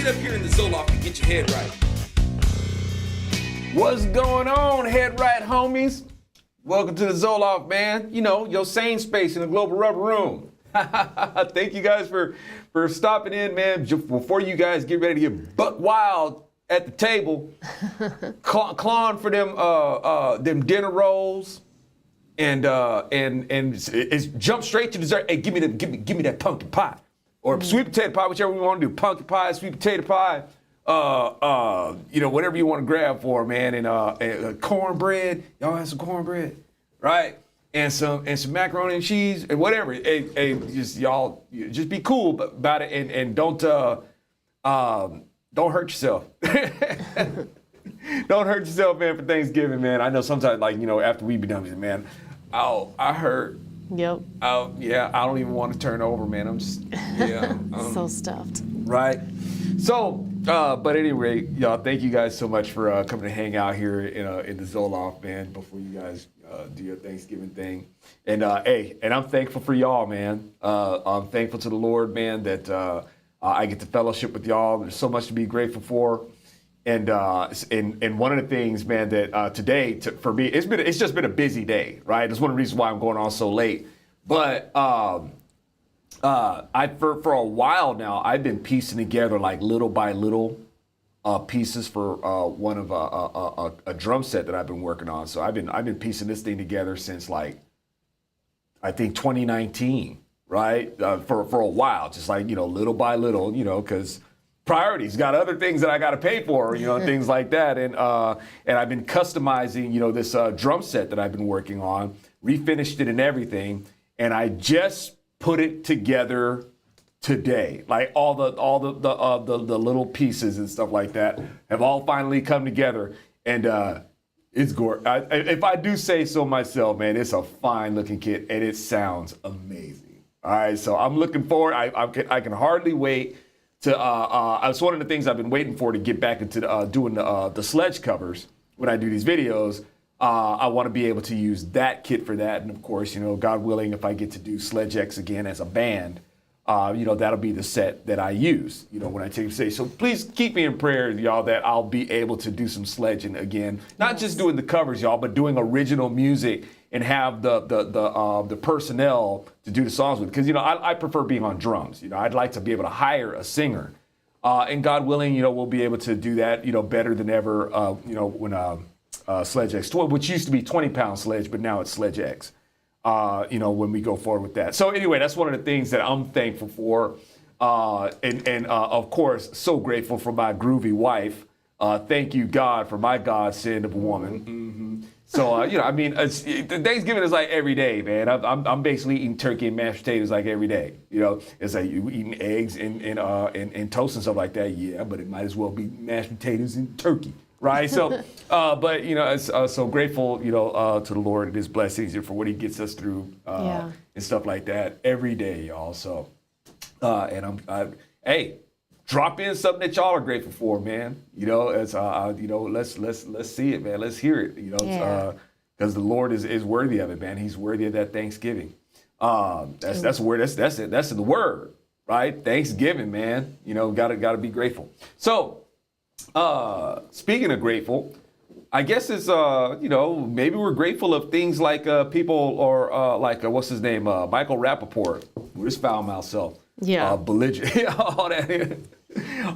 up here in the ZO Loft to get your head right. What's going on, head right homies? Welcome to the ZO Loft, man. You know, your sane space in the global rubber room. Thank you guys for stopping in, man. Before you guys get ready to get buck wild at the table, clawing for them dinner rolls, and it's jump straight to dessert. Hey, give me that pumpkin pie or sweet potato pie, whichever we want to do. Pumpkin pie, sweet potato pie. Whatever you want to grab for, man, and cornbread. Y'all have some cornbread, right? And some macaroni and cheese and whatever. Hey, just be cool about it and don't hurt yourself. Don't hurt yourself, man, for Thanksgiving, man. I know sometimes, after we be done, man, I hurt. Yep. I don't even want to turn over, man. I'm just, so stuffed. Right. So, but at any rate, y'all, thank you guys so much for coming to hang out here in the ZO Loft, man, before you guys do your Thanksgiving thing. And and I'm thankful for y'all, man. I'm thankful to the Lord, man, that I get to fellowship with y'all. There's so much to be grateful for. And one of the things, man, that today for me, it's just been a busy day, right? It's one of the reasons why I'm going on so late. But for a while now, I've been piecing together like little by little pieces for one of a drum set that I've been working on. So I've been piecing this thing together since I think 2019, right? For a while, just little by little, because priorities, got other things that I got to pay for, things like that. And I've been customizing, this drum set that I've been working on, refinished it and everything. And I just put it together today. Like all the little pieces and stuff like that have all finally come together. And it's gorgeous. If I do say so myself, man, it's a fine looking kit and it sounds amazing. All right, so I'm looking forward. I can hardly wait to, it's one of the things I've been waiting for to get back into doing the sledge covers when I do these videos. I want to be able to use that kit for that. And of course, God willing, if I get to do Sledge X again as a band, that'll be the set that I use, when I take stage. So please keep me in prayer, y'all, that I'll be able to do some sledging again. Not just doing the covers, y'all, but doing original music and have the personnel to do the songs with. Because, I prefer being on drums. I'd like to be able to hire a singer. And God willing, we'll be able to do that, better than ever, when Sledge X, which used to be 20-pound sledge, but now it's Sledge X, when we go forward with that. So anyway, that's one of the things that I'm thankful for. And of course, so grateful for my groovy wife. Thank you, God, for my godsend of a woman. Mm-hmm. So, Thanksgiving is like every day, man. I'm basically eating turkey and mashed potatoes like every day. It's like you eating eggs and toast and stuff like that. Yeah, but it might as well be mashed potatoes and turkey. Right. So, it's so grateful, to the Lord and his blessings and for what he gets us through and stuff like that every day, y'all. So, hey, drop in something that y'all are grateful for, man. Let's see it, man. Let's hear it, because the Lord is worthy of it, man. He's worthy of that Thanksgiving. That's where that's it. That's in the word, right? Thanksgiving, man. Gotta be grateful. So, speaking of grateful, I guess it's, maybe we're grateful of things like people or what's his name? Michael Rappaport, with his foul mouth self. Yeah. Belligerent,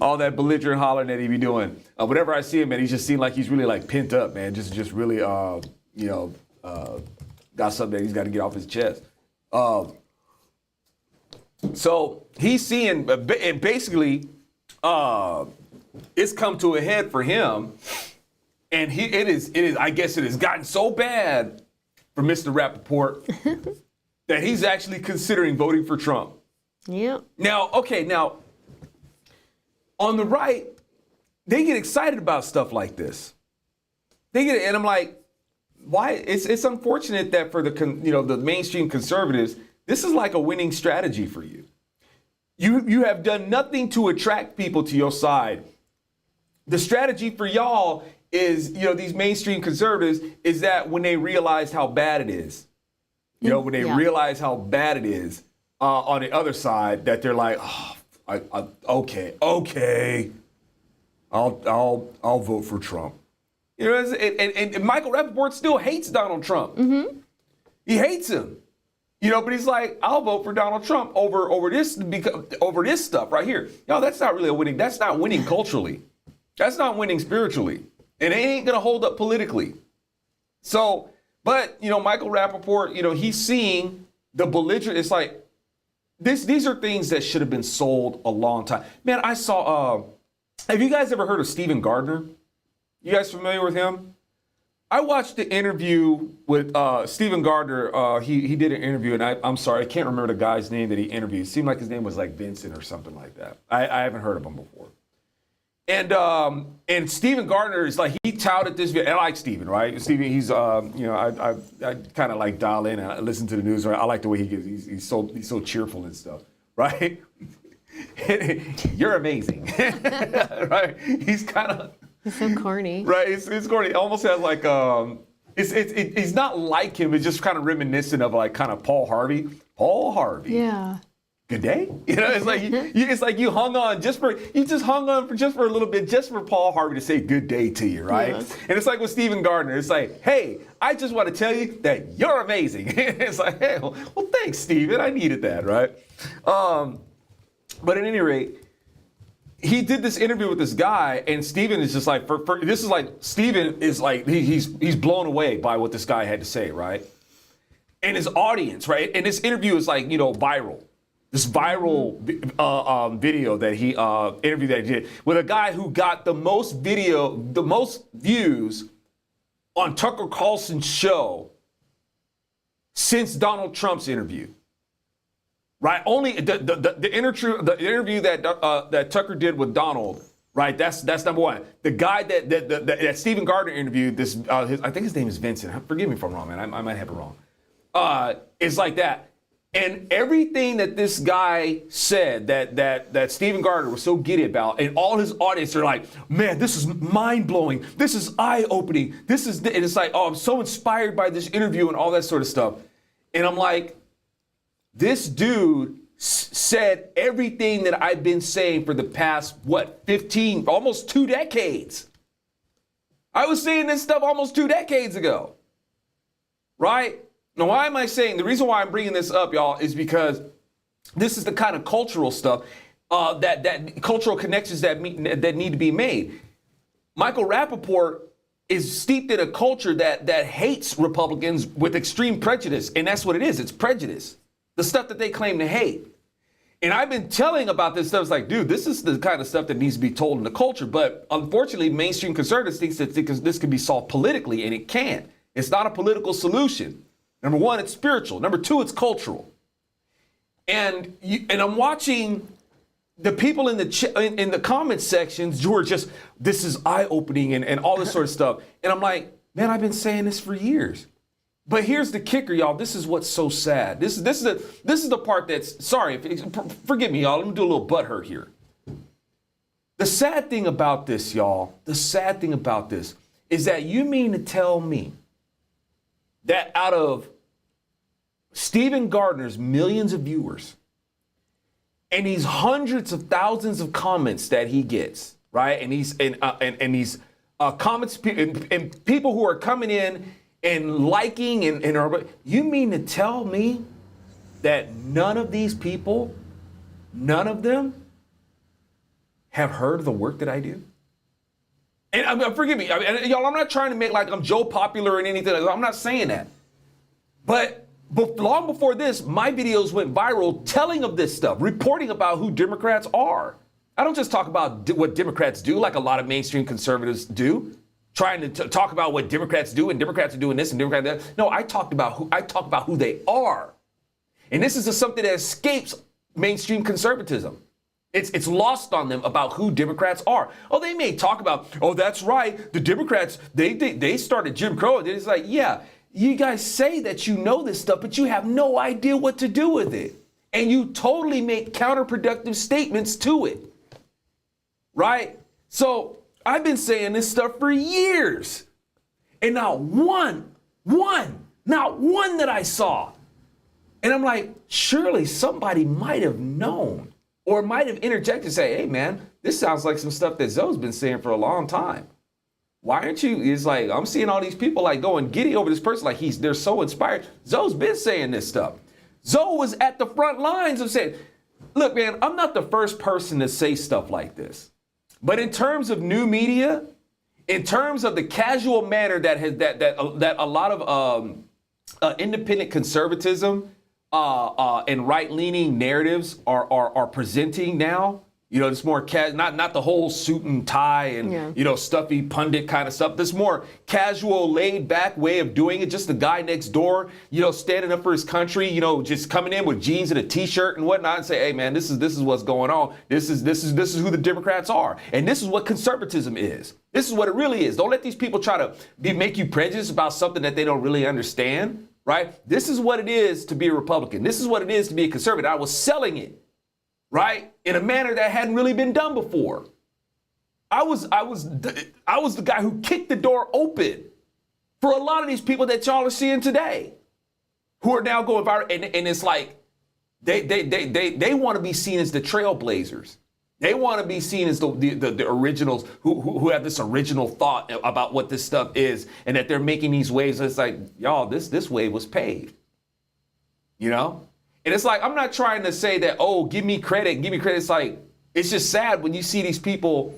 all that belligerent hollering that he be doing. Whenever I see him, man, he just seems like he's really pent up, man. Just really, got something that he's got to get off his chest. So he's seeing, and basically, it's come to a head for him, and it is. I guess it has gotten so bad for Mr. Rappaport that he's actually considering voting for Trump. Yep. Now, on the right, they get excited about stuff like this. And I'm like, why? It's unfortunate that for the mainstream conservatives, this is like a winning strategy for you. You have done nothing to attract people to your side. The strategy for y'all is, these mainstream conservatives, is that when they realize how bad it is, when they realize how bad it is on the other side, that they're like, oh, okay, I'll vote for Trump. You know, and Michael Rappaport still hates Donald Trump. Mm-hmm. He hates him. You know, but he's like, I'll vote for Donald Trump over this stuff right here. No, that's not really a winning. That's not winning culturally. That's not winning spiritually. And it ain't gonna hold up politically. So, but you know, Michael Rappaport, you know, he's seeing the belligerent. It's like these are things that should have been sold a long time. Man, I saw. Have you guys ever heard of Stephen Gardner? You guys familiar with him? I watched the interview with Stephen Gardner. He did an interview, and I'm sorry, I can't remember the guy's name that he interviewed. It seemed like his name was like Vincent or something like that. I haven't heard of him before. And Stephen Gardner is like, he touted this video. I like Stephen, right? Stephen, he's you know, I kind of like dial in and I listen to the news. Right? I like the way he gives. He's so cheerful and stuff, right? You're amazing, right? He's kind of. It's so corny. Right, it's corny. It almost has like it's not like him. It's just kind of reminiscent of like kind of Paul Harvey. Paul Harvey. Yeah. Good day. You know, it's like it's like you hung on for a little bit just for Paul Harvey to say good day to you, right? Yeah. And it's like with Stephen Gardner. It's like, hey, I just want to tell you that you're amazing. It's like, hey, well, thanks, Stephen. I needed that, right? But at any rate, he did this interview with this guy, and Steven is just like, this is like, Steven is like, he's blown away by what this guy had to say, right? And his audience, right? And this interview is like, you know, viral. This viral video that he, interview that he did with a guy who got the most views on Tucker Carlson's show since Donald Trump's interview. Right, only the interview that Tucker did with Donald, right? That's number one. The guy that Stephen Gardner interviewed, I think his name is Vincent. Forgive me if I'm wrong, man. I might have it wrong. It's like that, and everything that this guy said that Stephen Gardner was so giddy about, and all his audience are like, man, this is mind blowing. This is eye opening. And it's like, oh, I'm so inspired by this interview and all that sort of stuff, and I'm like. This dude said everything that I've been saying for the past, 15, almost 2 decades. I was saying this stuff almost 2 decades ago, right? Now, why am I saying, the reason why I'm bringing this up, y'all, is because this is the kind of cultural stuff, that cultural connections that need to be made. Michael Rappaport is steeped in a culture that hates Republicans with extreme prejudice, and that's what it is. It's prejudice. The stuff that they claim to hate. And I've been telling about this stuff. It's like, dude, this is the kind of stuff that needs to be told in the culture. But unfortunately, mainstream conservatives think that this can be solved politically, and it can't. It's not a political solution. Number one, it's spiritual. Number two, it's cultural. And I'm watching the people in the comment sections who are just, this is eye-opening and all this sort of stuff. And I'm like, man, I've been saying this for years. But here's the kicker, y'all. This is what's so sad. This is the part that's, sorry, forgive me, y'all. Let me do a little butthurt here. The sad thing about this, y'all, is that you mean to tell me that out of Stephen Gardner's millions of viewers and these hundreds of thousands of comments that he gets, right? And these comments and people who are coming in and liking and you mean to tell me that none of these people, none of them have heard of the work that I do? And forgive me, y'all, I'm not trying to make like I'm Joe Popular and anything. I'm not saying that. But long before this, my videos went viral telling of this stuff, reporting about who Democrats are. I don't just talk about what Democrats do like a lot of mainstream conservatives do. Trying to talk about what Democrats do and Democrats are doing this and Democrats that. No, I talk about who they are. And this is something that escapes mainstream conservatism. It's lost on them about who Democrats are. Oh, they may talk about, oh, that's right, the Democrats, they started Jim Crow. It's like, yeah, you guys say that you know this stuff, but you have no idea what to do with it. And you totally make counterproductive statements to it. Right? So I've been saying this stuff for years. And not one that I saw. And I'm like, surely somebody might have known or might have interjected and say, hey man, this sounds like some stuff that Zoe's been saying for a long time. Why aren't you? It's like, I'm seeing all these people like going giddy over this person, like they're so inspired. Zoe's been saying this stuff. Zoe was at the front lines of saying, look, man, I'm not the first person to say stuff like this. But in terms of new media, in terms of the casual manner that a lot of independent conservatism and right-leaning narratives are presenting now, it's more not the whole suit and tie and stuffy pundit kind of stuff. This more casual, laid-back way of doing it. Just the guy next door, standing up for his country, just coming in with jeans and a t-shirt and whatnot, and say, "Hey, man, this is what's going on. This is who the Democrats are, and this is what conservatism is. This is what it really is. Don't let these people try to make you prejudiced about something that they don't really understand." Right? This is what it is to be a Republican. This is what it is to be a conservative. I was selling it. Right? In a manner that hadn't really been done before. I was the guy who kicked the door open for a lot of these people that y'all are seeing today, who are now going viral. And it's like they want to be seen as the trailblazers. They want to be seen as the originals who have this original thought about what this stuff is, and that they're making these waves. It's like, y'all, this wave was paved. And it's like, I'm not trying to say that, oh, give me credit. It's like, it's just sad when you see these people,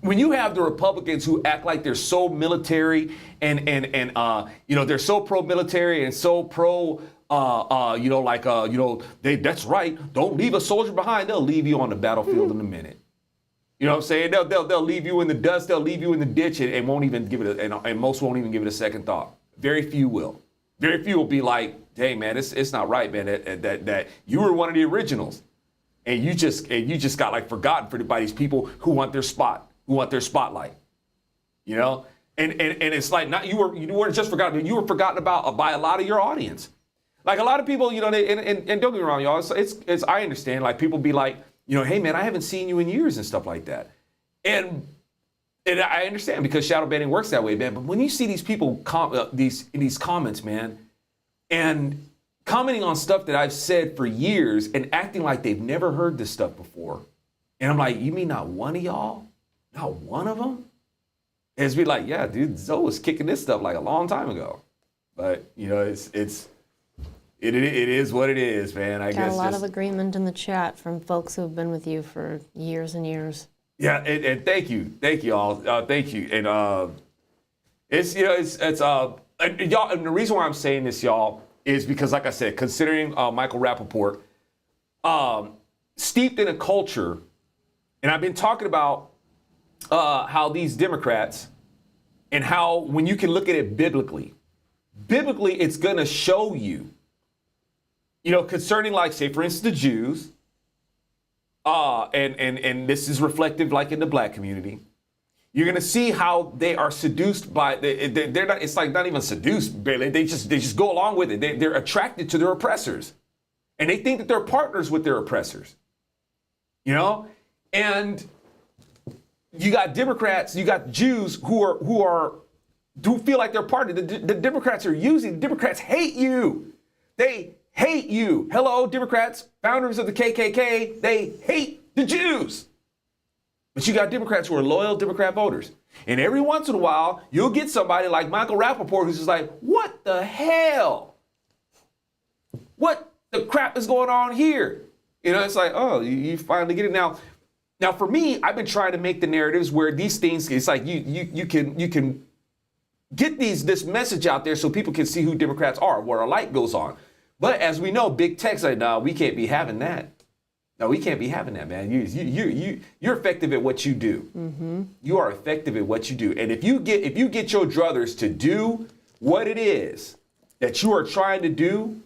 when you have the Republicans who act like they're so military and they're so pro-military and so pro, that's right. Don't leave a soldier behind. They'll leave you on the battlefield in a minute. You know what I'm saying? They'll leave you in the dust. They'll leave you in the ditch and won't even give it and most won't even give it a second thought. Very few will. Very few will be like, hey man, it's not right, man, that you were one of the originals, and you just got like forgotten by these people who want their spotlight, and it's like, not you weren't just forgotten, you were forgotten about by a lot of your audience. Like a lot of people, and don't get me wrong, y'all, it's I understand, like people be like, hey man, I haven't seen you in years and stuff like that, and I understand because shadow banning works that way, man. But when you see these people these comments, man, and commenting on stuff that I've said for years and acting like they've never heard this stuff before, and I'm like, you mean not one of y'all? Not one of them? And it's be like, yeah, dude, Zoe was kicking this stuff like a long time ago. But it is what it is, man. I guess got a lot of agreement in the chat from folks who have been with you for years and years. Yeah, and thank you all, thank you, and y'all. And the reason why I'm saying this, y'all, is because, like I said, considering Michael Rappaport, steeped in a culture, and I've been talking about how these Democrats, and how when you can look at it biblically, it's going to show you, concerning, like, say, for instance, the Jews. And this is reflective, like in the black community. You're gonna see how they are seduced by they're not. It's like not even seduced, barely. They just go along with it. They're attracted to their oppressors, and they think that they're partners with their oppressors. And you got Democrats, you got Jews who feel like they're part of it. The Democrats are using. The Democrats hate you. They hate you. Hello, Democrats, founders of the KKK, they hate the Jews. But you got Democrats who are loyal Democrat voters. And every once in a while, you'll get somebody like Michael Rappaport who's just like, what the hell? What the crap is going on here? It's like, oh, you finally get it now. Now, for me, I've been trying to make the narratives where these things, it's like you can get this message out there so people can see who Democrats are, where a light goes on. But as we know, big tech's like, no, we can't be having that. No, we can't be having that, man. You're effective at what you do. Mm-hmm. You are effective at what you do. And if you get your druthers to do what it is that you are trying to do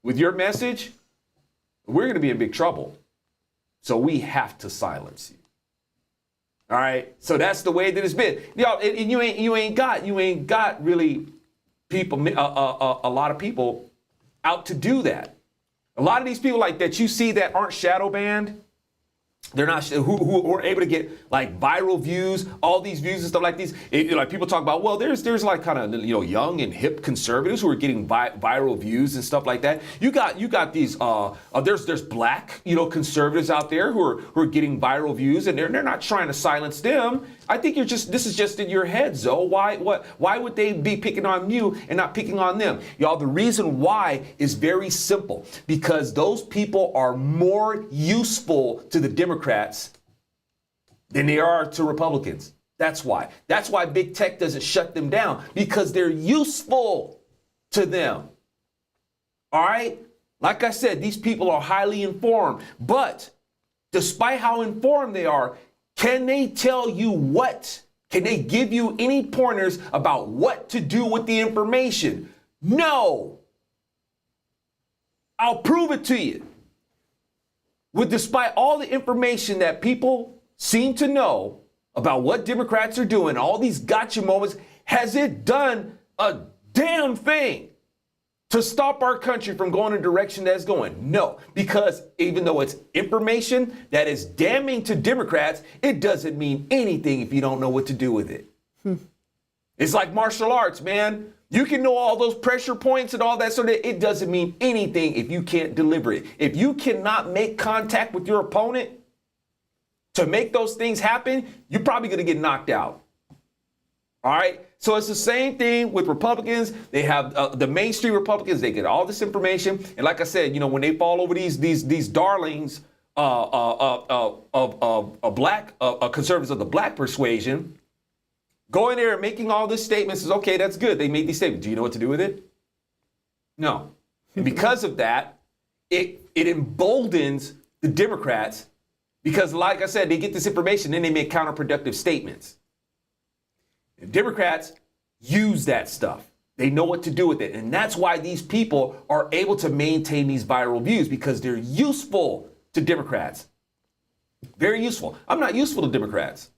with your message, we're going to be in big trouble. So we have to silence you. All right. So that's the way that it's been. And you ain't got really people, a lot of people out to do that. A lot of these people like that you see that aren't shadow banned, They're not who are able to get like viral views, all these views and stuff like these. Like people talk about, well, there's like kind of young and hip conservatives who are getting viral views and stuff like that. You got these there's black conservatives out there who are getting viral views, and they're not trying to silence them. I think this is just in your head, Zoe. Why would they be picking on you and not picking on them? Y'all, the reason why is very simple. Because those people are more useful to the Democrats than they are to Republicans. That's why. That's why big tech doesn't shut them down, because they're useful to them. All right? Like I said, these people are highly informed, but despite how informed they are, can they tell you what? Can they give you any pointers about what to do with the information? No. I'll prove it to you. Despite all the information that people seem to know about what Democrats are doing, all these gotcha moments, has it done a damn thing to stop our country from going in a direction that's going? No, because even though it's information that is damning to Democrats, it doesn't mean anything if you don't know what to do with it. It's like martial arts, man. You can know all those pressure points and all that sort of, it doesn't mean anything if you can't deliver it. If you cannot make contact with your opponent to make those things happen, you're probably going to get knocked out. All right. So it's the same thing with Republicans. They have the mainstream Republicans. They get all this information. And like I said, when they fall over these darlings of black conservatives of the black persuasion, going there and making all these statements is okay. That's good. They made these statements. Do you know what to do with it? No. And because of that, it emboldens the Democrats, because like I said, they get this information, then they make counterproductive statements. And Democrats use that stuff. They know what to do with it. And that's why these people are able to maintain these viral views, because they're useful to Democrats. Very useful. I'm not useful to Democrats.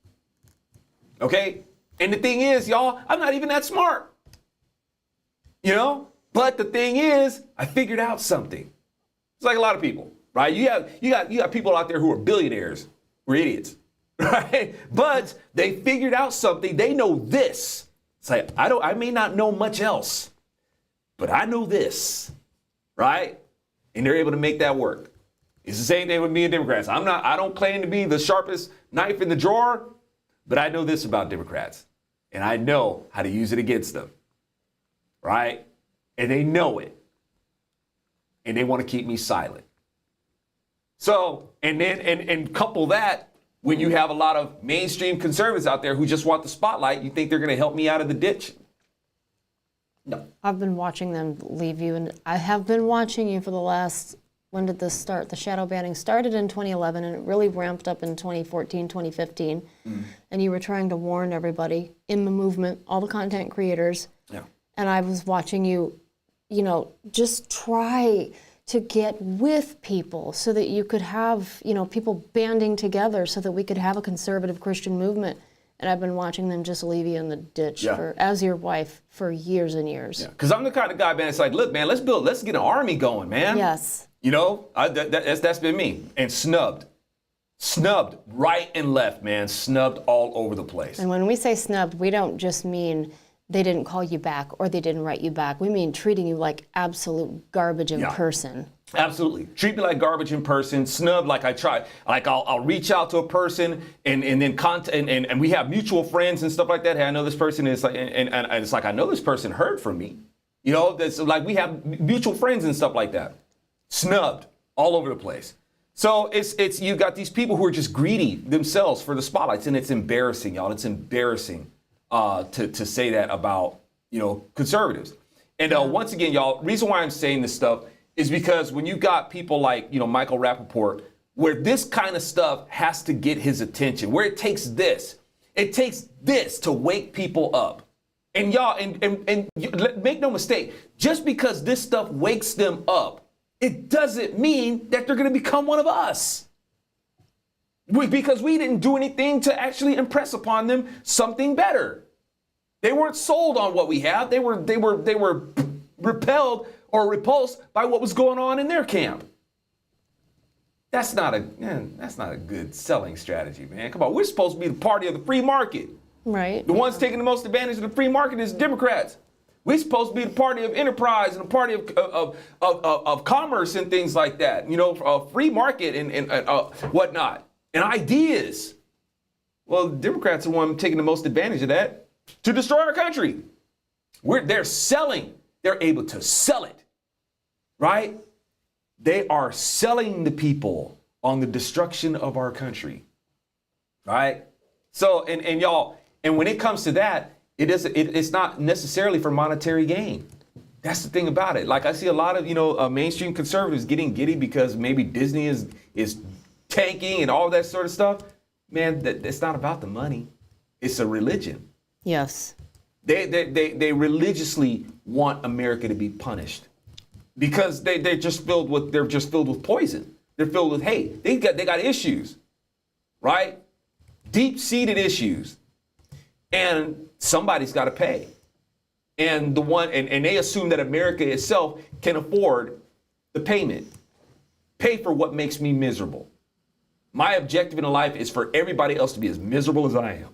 Okay? And the thing is, y'all, I'm not even that smart. But the thing is, I figured out something. It's like a lot of people, right? You got people out there who are billionaires, who are idiots. Right? But they figured out something. They know this. It's like, I may not know much else, but I know this, right? And they're able to make that work. It's the same thing with me and Democrats. I don't claim to be the sharpest knife in the drawer, but I know this about Democrats, and I know how to use it against them, right? And they know it, and they want to keep me silent. So, and couple that, when you have a lot of mainstream conservatives out there who just want the spotlight, you think they're going to help me out of the ditch? No. I've been watching them leave you, and I have been watching you for the last, when did this start? The shadow banning started in 2011, and it really ramped up in 2014, 2015. And you were trying to warn everybody in the movement, all the content creators. Yeah. And I was watching you, just try to get with people so that you could have, people banding together so that we could have a conservative Christian movement. And I've been watching them just leave you in the ditch as your wife for years and years. Yeah, because I'm the kind of guy, man, it's like, look, man, let's get an army going, man. Yes. That's been me. And snubbed right and left, man, snubbed all over the place. And when we say snubbed, we don't just mean they didn't call you back or they didn't write you back. We mean treating you like absolute garbage in person. Absolutely. Treat me like garbage in person, snub like I try. Like I'll reach out to a person and then and we have mutual friends and stuff like that. Hey, I know this person is like, and it's like, I know this person heard from me. That's like we have mutual friends and stuff like that. Snubbed all over the place. So it's you got these people who are just greedy themselves for the spotlights, and it's embarrassing, y'all. It's embarrassing to say that about conservatives. And once again, y'all, reason why I'm saying this stuff is because when you got people like Michael Rappaport, where this kind of stuff has to get his attention, where it takes this to wake people up. And y'all, and make no mistake, just because this stuff wakes them up, it doesn't mean that they're going to become one of us. Because we didn't do anything to actually impress upon them something better. They weren't sold on what we have. They were repelled or repulsed by what was going on in their camp. that's not a good selling strategy, man. Come on, we're supposed to be the party of the free market. Right. The ones taking the most advantage of the free market is Democrats. We're supposed to be the party of enterprise and the party of commerce and things like that. You know, free market and whatnot, and ideas. Well, the Democrats are the one taking the most advantage of that to destroy our country. They're selling. They're able to sell it, right? They are selling the people on the destruction of our country, right? So, and y'all, and when it comes to that, it's not necessarily for monetary gain. That's the thing about it. Like I see a lot of, mainstream conservatives getting giddy because maybe Disney is tanking and all that sort of stuff. Man, it's not about the money. It's a religion. Yes. They religiously want America to be punished because they're just filled with poison. They're filled with hate. They got issues, right? Deep-seated issues. And somebody's got to pay. And they assume that America itself can afford the payment. Pay for what makes me miserable. My objective in life is for everybody else to be as miserable as I am.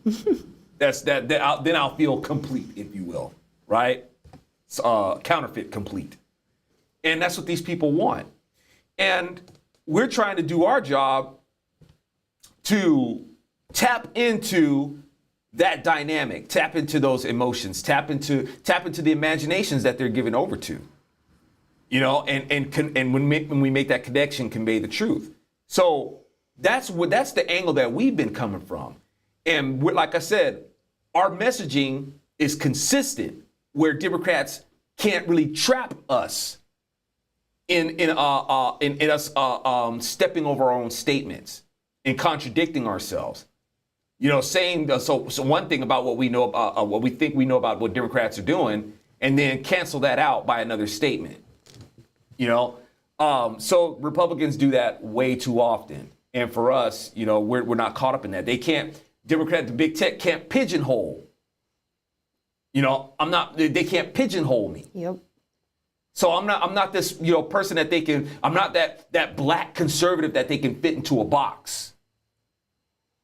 Then I'll feel complete, if you will, right? Counterfeit complete. And that's what these people want. And we're trying to do our job to tap into that dynamic, tap into those emotions, tap into the imaginations that they're given over to, and when we make that connection, convey the truth. So that's the angle that we've been coming from. And like I said, our messaging is consistent where Democrats can't really trap us in us stepping over our own statements and contradicting ourselves. Saying so one thing about what we know about what we think we know about what Democrats are doing, and then cancel that out by another statement. So Republicans do that way too often, and for us, we're not caught up in that. They can't. The big tech can't pigeonhole. They can't pigeonhole me. Yep. So I'm not this, person that they can. I'm not that black conservative that they can fit into a box.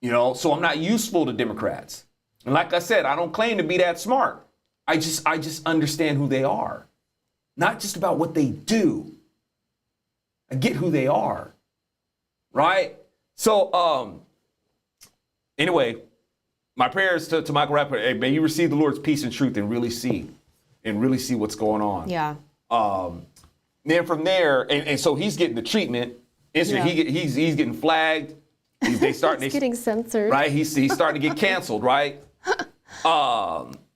So I'm not useful to Democrats. And like I said, I don't claim to be that smart. I just understand who they are. Not just about what they do. I get who they are. Right? So anyway, my prayers to Michael Rappaport, hey, may you receive the Lord's peace and truth and really see what's going on. Yeah. Then from there, and so he's getting the treatment. He's getting flagged. He's getting censored. Right? He's starting to get canceled, right?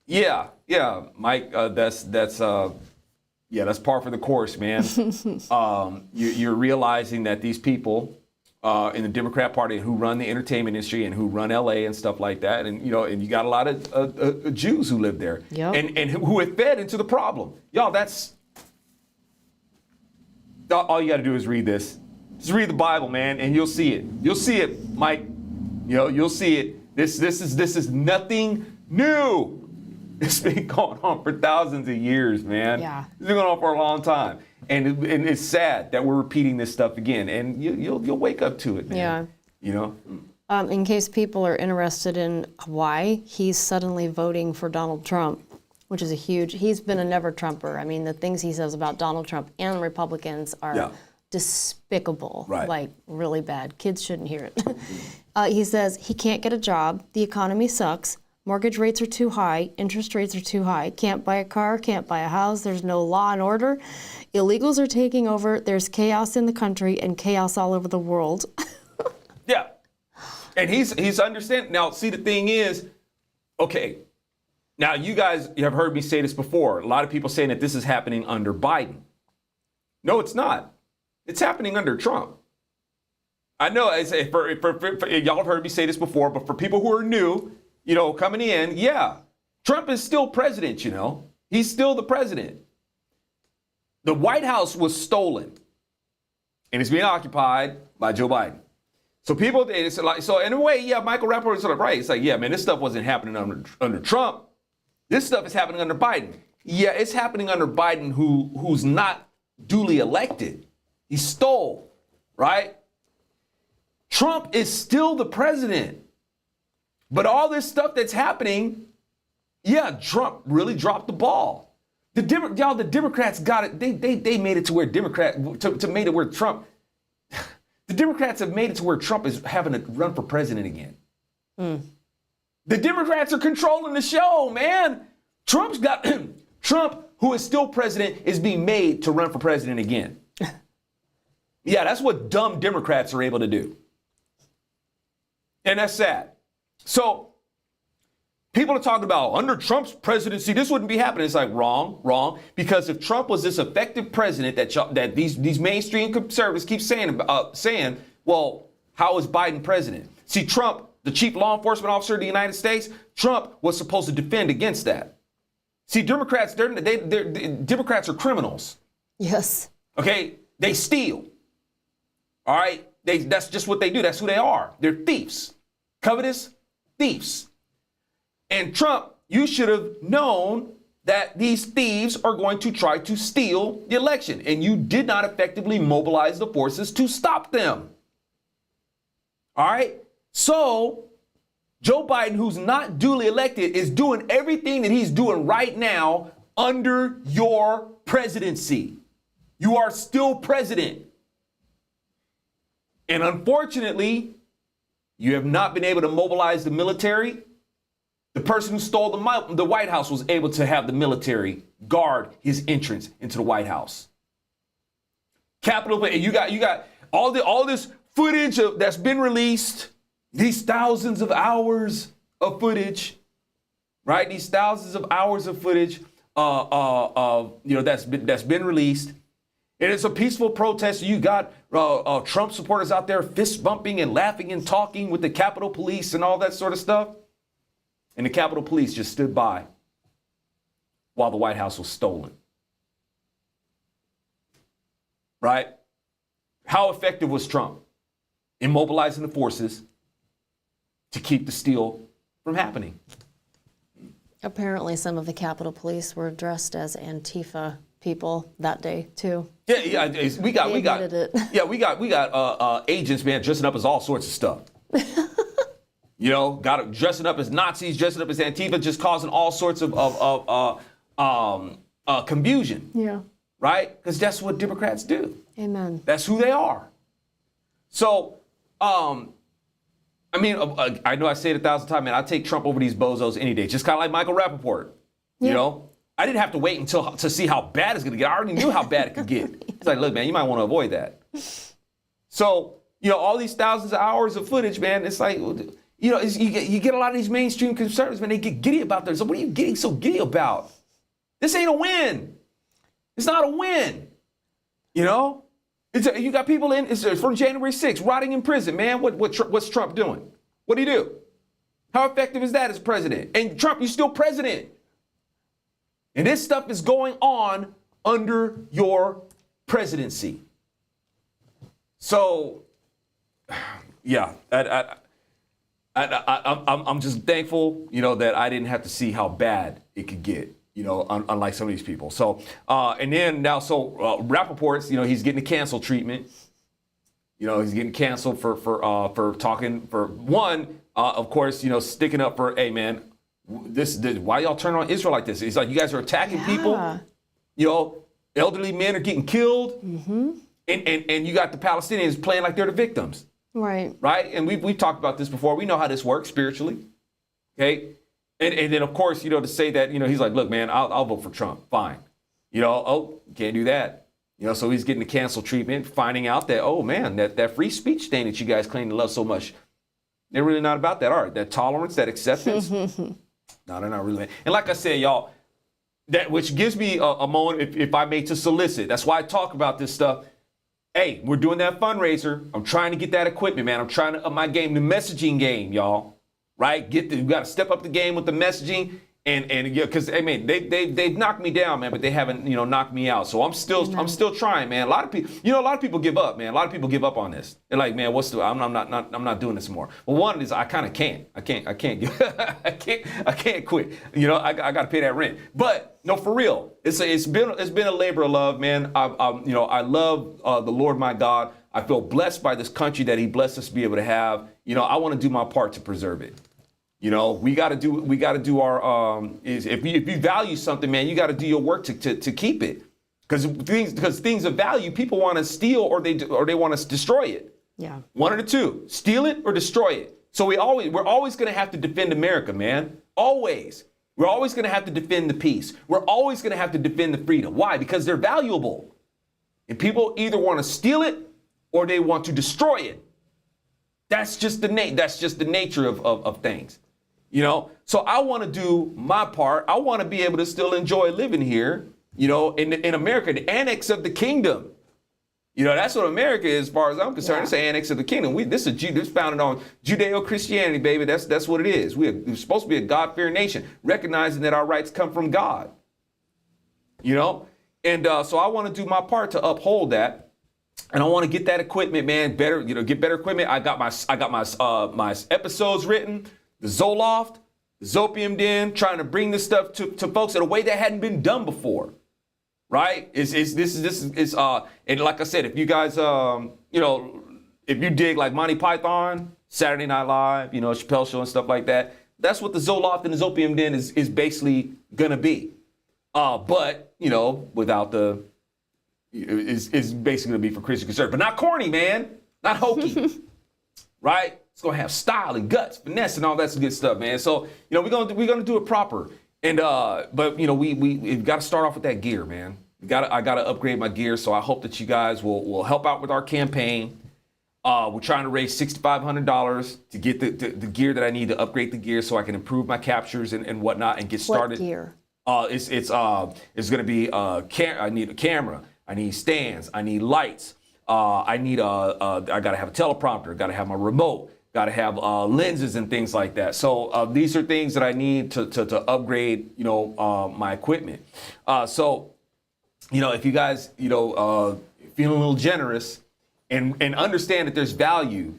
Yeah, Mike. That's par for the course, man. You're realizing that these people in the Democrat Party who run the entertainment industry and who run LA and stuff like that, and you got a lot of Jews who live there, yep. and who have fed into the problem. Y'all, that's all you got to do is read this. Just read the Bible, man, and you'll see it. You'll see it, Mike. You'll see it. This is nothing new. It's been going on for thousands of years, man. Yeah. It's been going on for a long time, and it's sad that we're repeating this stuff again. And you'll wake up to it, man. Yeah. In case people are interested in why he's suddenly voting for Donald Trump, which is he's been a never Trumper. I mean, the things he says about Donald Trump and Republicans are despicable, right. Like really bad. Kids shouldn't hear it. He says he can't get a job, the economy sucks, mortgage rates are too high, interest rates are too high, can't buy a car, can't buy a house, there's no law and order, illegals are taking over, there's chaos in the country and chaos all over the world. Yeah. And he's understanding. Now, see, the thing is, okay, now you guys have heard me say this before. A lot of people saying that this is happening under Biden. No, it's not. It's happening under Trump. I know for y'all have heard me say this before, but for people who are new, coming in, yeah, Trump is still president, He's still the president. The White House was stolen, and it's being occupied by Joe Biden. So people, so in a way, yeah, Michael Rappaport is sort of right. It's like, yeah, man, this stuff wasn't happening under Trump. This stuff is happening under Biden. Yeah, it's happening under Biden, who's not duly elected. He stole, right? Trump is still the president. But all this stuff that's happening, yeah, Trump really dropped the ball. The Democrats got it. They made it to where made it where Trump. The Democrats have made it to where Trump is having to run for president again. The Democrats are controlling the show, man. Trump, who is still president, is being made to run for president again. Yeah, that's what dumb Democrats are able to do. And that's sad. So people are talking about under Trump's presidency, this wouldn't be happening. It's like wrong. Because if Trump was this effective president that these mainstream conservatives keep saying, well, how is Biden president? See, Trump, the chief law enforcement officer of the United States, Trump was supposed to defend against that. See, Democrats, Democrats are criminals. Yes. Okay, they steal. All right, that's just what they do. That's who they are. They're thieves, covetous thieves. And Trump, you should have known that these thieves are going to try to steal the election, and you did not effectively mobilize the forces to stop them. All right, so Joe Biden, who's not duly elected, is doing everything that he's doing right now under your presidency. You are still president. And unfortunately, you have not been able to mobilize the military. The person who stole the White House was able to have the military guard his entrance into the White House. Capitol, you got all this footage that's been released. These thousands of hours of footage, right? These thousands of hours of footage, that's been released. And it's a peaceful protest. You got Trump supporters out there fist bumping and laughing and talking with the Capitol Police and all that sort of stuff. And the Capitol Police just stood by while the White House was stolen. Right? How effective was Trump in mobilizing the forces to keep the steal from happening? Apparently, some of the Capitol Police were dressed as Antifa people that day too. Yeah, we got agents, man, dressing up as all sorts of stuff. Dressing up as Nazis, dressing up as Antifa, just causing all sorts of confusion. Yeah. Right? Because that's what Democrats do. Amen. That's who they are. So, I know I say it 1,000 times, man. I take Trump over these bozos any day. Just kind of like Michael Rappaport. Yeah. You know, I didn't have to wait to see how bad it's going to get. I already knew how bad it could get. It's like, look, man, you might want to avoid that. So, all these thousands of hours of footage, man, it's like, you get a lot of these mainstream conservatives, man, they get giddy about this. So what are you getting so giddy about? This ain't a win. It's not a win. You got people from January 6th rotting in prison, man. What's Trump doing? What do you do? How effective is that as president? And Trump, you're still president. And this stuff is going on under your presidency. So, yeah, I'm just thankful, that I didn't have to see how bad it could get, unlike some of these people. So, Rappaport's, he's getting a cancel treatment. He's getting canceled for talking for one, of course, sticking up for, hey, man, this why y'all turn on Israel like this? It's like you guys are attacking people. Elderly men are getting killed, and you got the Palestinians playing like they're the victims. Right. And we've talked about this before. We know how this works spiritually. Okay. And then, of course, to say that, he's like, look, man, I'll vote for Trump. Fine. Can't do that. So he's getting the cancel treatment, finding out that, oh, man, that free speech thing that you guys claim to love so much, they're really not about that, are they? That tolerance, that acceptance. No, they're not really. And like I said, y'all, that which gives me a moment, if I may, to solicit. That's why I talk about this stuff. Hey, we're doing that fundraiser. I'm trying to get that equipment, man. I'm trying to up my game, the messaging game, y'all. Right? We got to step up the game with the messaging, and because I mean they've knocked me down, man, but they haven't knocked me out. So I'm still trying, man. A lot of people give up, man. A lot of people give up on this. They're like, man, I'm not doing this more. Well, one is I kind of can't. I can't quit. I got to pay that rent. But no, for real, it's been a labor of love, man. I love the Lord my God. I feel blessed by this country that he blessed us to be able to have. You know, I want to do my part to preserve it. You know, we got to do our, if you value something, man, you got to do your work to keep it. Because things of value, people want to steal or they want to destroy it. Yeah. One of the two, steal it or destroy it. So we're always going to have to defend America, man. Always. We're always going to have to defend the peace. We're always going to have to defend the freedom. Why? Because they're valuable. And people either want to steal it or they want to destroy it. That's just the nature of things. You know, so I want to do my part. I want to be able to still enjoy living here, you know, in America, the annex of the kingdom. You know, that's what America is, as far as I'm concerned. It's an annex of the kingdom. This is founded on Judeo-Christianity, baby. That's what it is. We're supposed to be a God-fearing nation, recognizing that our rights come from God. You know, and so I want to do my part to uphold that, and I want to get that equipment, man. Better, you know, get better equipment. I got my episodes written. The ZO Loft, the Zopium Den, trying to bring this stuff to folks in a way that hadn't been done before, right? And like I said, if you guys, you know, if you dig like Monty Python, Saturday Night Live, you know, Chappelle Show and stuff like that, that's what the ZO Loft and the Zopium Den is basically gonna be. But you know, without the, is basically gonna be for Christian conservative, but not corny, man, not hokey, right? It's gonna have style and guts, finesse, and all that good stuff, man. So you know we're gonna do it proper, and but you know we've got to start off with that gear, man. I gotta upgrade my gear, so I hope that you guys will help out with our campaign. We're trying to raise $6,500 to get the gear that I need to upgrade the gear, so I can improve my captures and whatnot and get started. What gear? It's gonna be I need a camera, I need stands, I need lights, I gotta have a teleprompter, gotta have my remote. Got to have lenses and things like that. So these are things that I need to upgrade, you know, my equipment. So, you know, if you guys, you know, feeling a little generous and understand that there's value,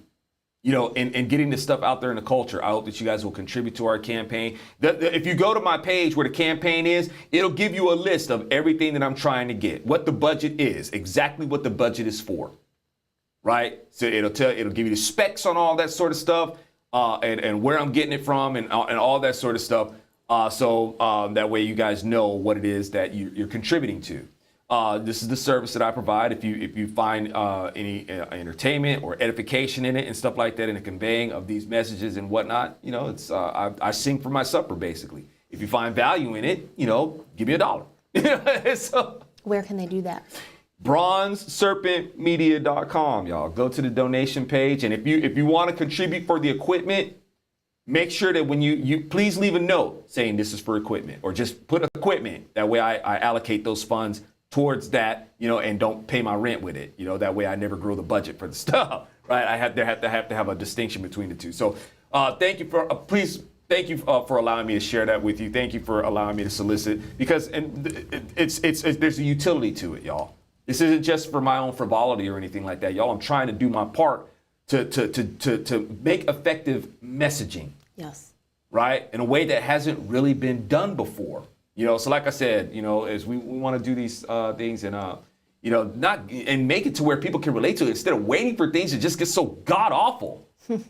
you know, in getting this stuff out there in the culture, I hope that you guys will contribute to our campaign. If you go to my page where the campaign is, it'll give you a list of everything that I'm trying to get, what the budget is, exactly what the budget is for. Right, so it'll give you the specs on all that sort of stuff, and where I'm getting it from, and all that sort of stuff. So that way you guys know what it is that you're contributing to. This is the service that I provide. If you find any entertainment or edification in it and stuff like that, in the conveying of these messages and whatnot, you know, it's I sing for my supper basically. If you find value in it, you know, give me $1. So, where can they do that? BronzeSerpentMedia.com, y'all. Go to the donation page, and if you want to contribute for the equipment, make sure that when you please leave a note saying this is for equipment, or just put equipment. That way I allocate those funds towards that, you know, and don't pay my rent with it. You know, that way I never grow the budget for the stuff, right? I have to have a distinction between the two. So thank you for Thank you for allowing me to share that with you. Thank you for allowing me to solicit, because it's there's a utility to it, y'all. This isn't just for my own frivolity or anything like that, y'all. I'm trying to do my part to make effective messaging. Yes. Right? In a way that hasn't really been done before. You know, so like I said, you know, as we want to do these things and you know, and make it to where people can relate to it instead of waiting for things to just get so god awful. You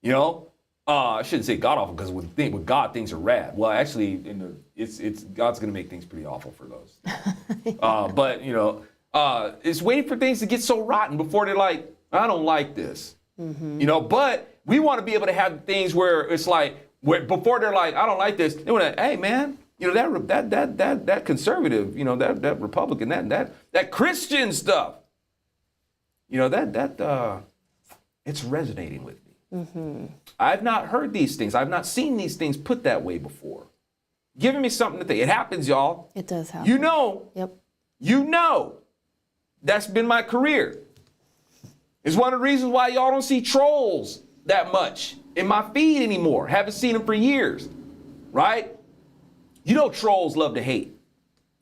know? I shouldn't say god awful, because with God things are rad. Well, actually, it's God's gonna make things pretty awful for those. But you know. It's waiting for things to get so rotten before they're like, I don't like this. Mm-hmm. You know, but we want to be able to have things where it's like, before they're like, I don't like this, they want to, hey man, you know, that conservative, you know, that Republican, that Christian stuff, you know, that it's resonating with me. Mm-hmm. I've not heard these things. I've not seen these things put that way before. Giving me something to think. It happens, y'all. It does happen. You know. Yep. You know. That's been my career. It's one of the reasons why y'all don't see trolls that much in my feed anymore. Haven't seen them for years, right? You know trolls love to hate.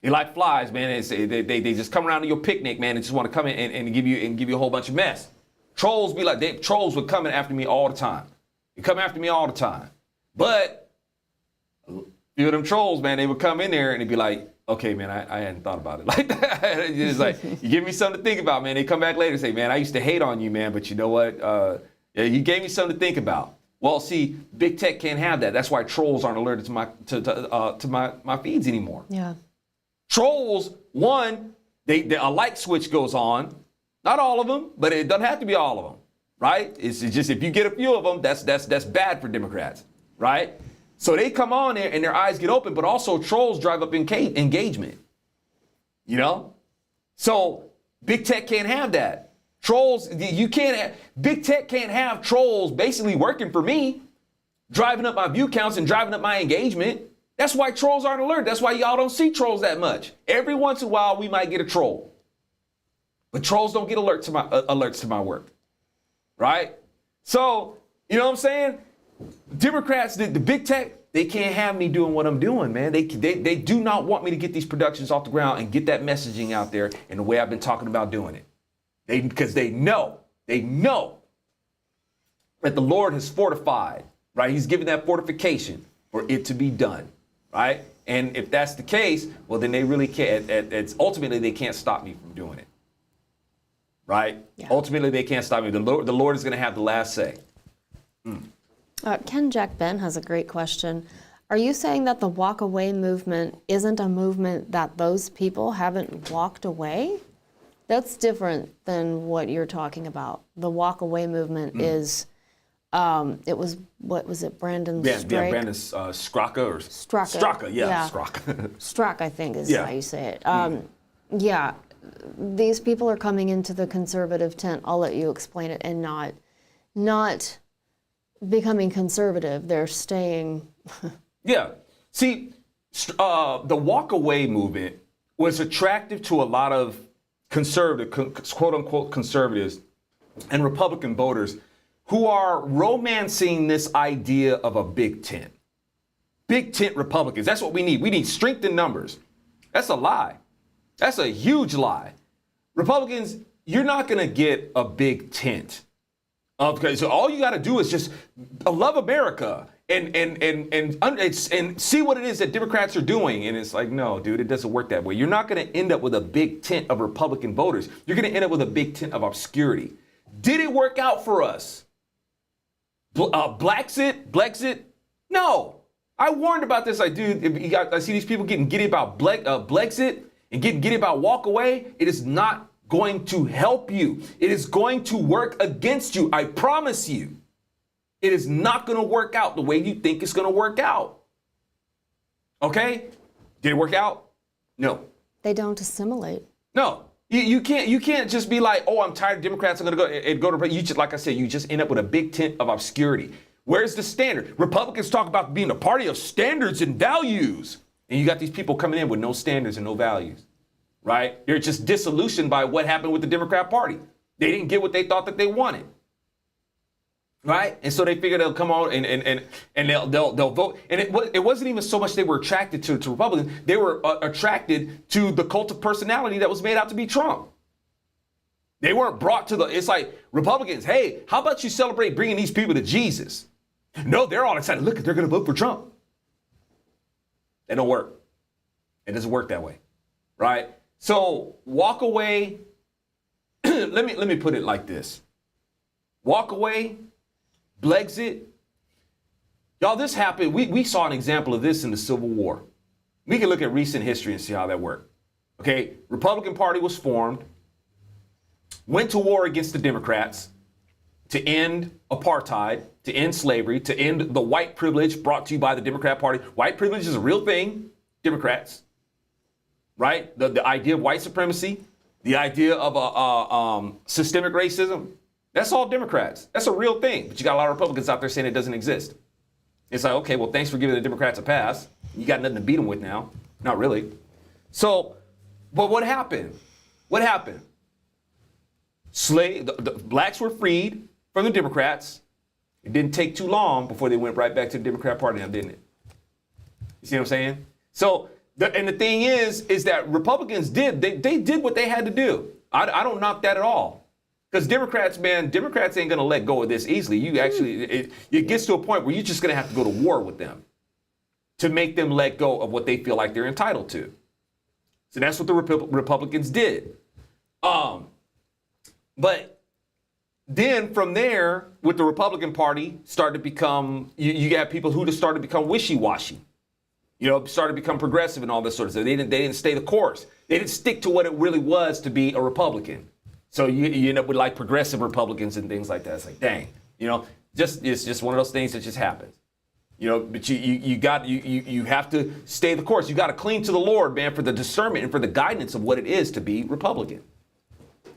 They like flies, man. They just come around to your picnic, man, and just want to come in and give you a whole bunch of mess. Trolls be like, trolls were coming after me all the time. They come after me all the time. But few of them trolls, man, they would come in there and they'd be like, okay, man, I hadn't thought about it like that. It's like, you give me something to think about, man. They come back later and say, man, I used to hate on you, man, but you know what? Yeah, you gave me something to think about. Well, see, big tech can't have that. That's why trolls aren't alerted to my feeds anymore. Yeah. Trolls, one, a light switch goes on. Not all of them, but it doesn't have to be all of them, right? It's just if you get a few of them, that's bad for Democrats, right? So they come on there and their eyes get open, but also trolls drive up engagement, you know? So big tech can't have that. Trolls, big tech can't have trolls basically working for me, driving up my view counts and driving up my engagement. That's why trolls aren't alert. That's why y'all don't see trolls that much. Every once in a while, we might get a troll. But trolls don't get alerts to my work, right? So, you know what I'm saying? Democrats, the big tech, they can't have me doing what I'm doing, man. They do not want me to get these productions off the ground and get that messaging out there in the way I've been talking about doing it. Because they know that the Lord has fortified, right? He's given that fortification for it to be done, right? And if that's the case, well, then they really can't. It's ultimately they can't stop me from doing it, right? Yeah. Ultimately, they can't stop me. The Lord is going to have the last say. Ken Jack Ben has a great question. Are you saying that the walk away movement isn't a movement that those people haven't walked away? That's different than what you're talking about. The walk away movement is, it was, what was it, Brandon Straka? Yeah, Brandon Straka or Straka, yeah. Straka. Straka, I think is how you say it. Yeah, these people are coming into the conservative tent. I'll let you explain it, and not becoming conservative. They're staying. Yeah. See, the walk away movement was attractive to a lot of conservative, quote unquote conservatives and Republican voters who are romancing this idea of a big tent. Big tent Republicans. That's what we need. We need strength in numbers. That's a lie. That's a huge lie. Republicans, you're not going to get a big tent. Okay, so all you got to do is just love America and see what it is that Democrats are doing. And it's like, no, dude, it doesn't work that way. You're not going to end up with a big tent of Republican voters. You're going to end up with a big tent of obscurity. Did it work out for us? Blexit? No. I warned about this. I see these people getting giddy about Blexit and getting giddy about walk away. It is not going to help you. It is going to work against you. I promise you. It is not going to work out the way you think it's going to work out. Okay? Did it work out? No. They don't assimilate. No. You can't just be like, oh, I'm tired of Democrats. I'm going to go to, you just, like I said, you just end up with a big tent of obscurity. Where's the standard? Republicans talk about being a party of standards and values. And you got these people coming in with no standards and no values, right? They're just disillusioned by what happened with the Democrat Party. They didn't get what they thought that they wanted. Right? And so they figure they'll come on and they'll vote. And it wasn't even so much they were attracted to Republicans. They were attracted to the cult of personality that was made out to be Trump. They weren't brought to it's like Republicans, hey, how about you celebrate bringing these people to Jesus? No, they're all excited. Look, they're going to vote for Trump. That don't work. It doesn't work that way. Right? So walk away. let me put it like this. Walk away. Blexit. Y'all, this happened. We saw an example of this in the Civil War. We can look at recent history and see how that worked. Okay, Republican Party was formed, went to war against the Democrats to end apartheid, to end slavery, to end the white privilege brought to you by the Democrat Party. White privilege is a real thing, Democrats, right? The idea of white supremacy, the idea of systemic racism. That's all Democrats. That's a real thing. But you got a lot of Republicans out there saying it doesn't exist. It's like, okay, well, thanks for giving the Democrats a pass. You got nothing to beat them with now. Not really. So, but what happened? What happened? The blacks were freed from the Democrats. It didn't take too long before they went right back to the Democrat Party now, didn't it? You see what I'm saying? So, the thing is that Republicans they did what they had to do. I don't knock that at all. Because Democrats ain't going to let go of this easily. It gets to a point where you're just going to have to go to war with them to make them let go of what they feel like they're entitled to. So that's what the Republicans did. But then from there, with the Republican Party, started to become, you got people who just started to become wishy-washy. Started to become progressive and all this sort of stuff. They didn't stay the course. They didn't stick to what it really was to be a Republican. So you end up with like progressive Republicans and things like that. It's like, dang, it's just one of those things that just happens. But you have to stay the course. You got to cling to the Lord, man, for the discernment and for the guidance of what it is to be Republican,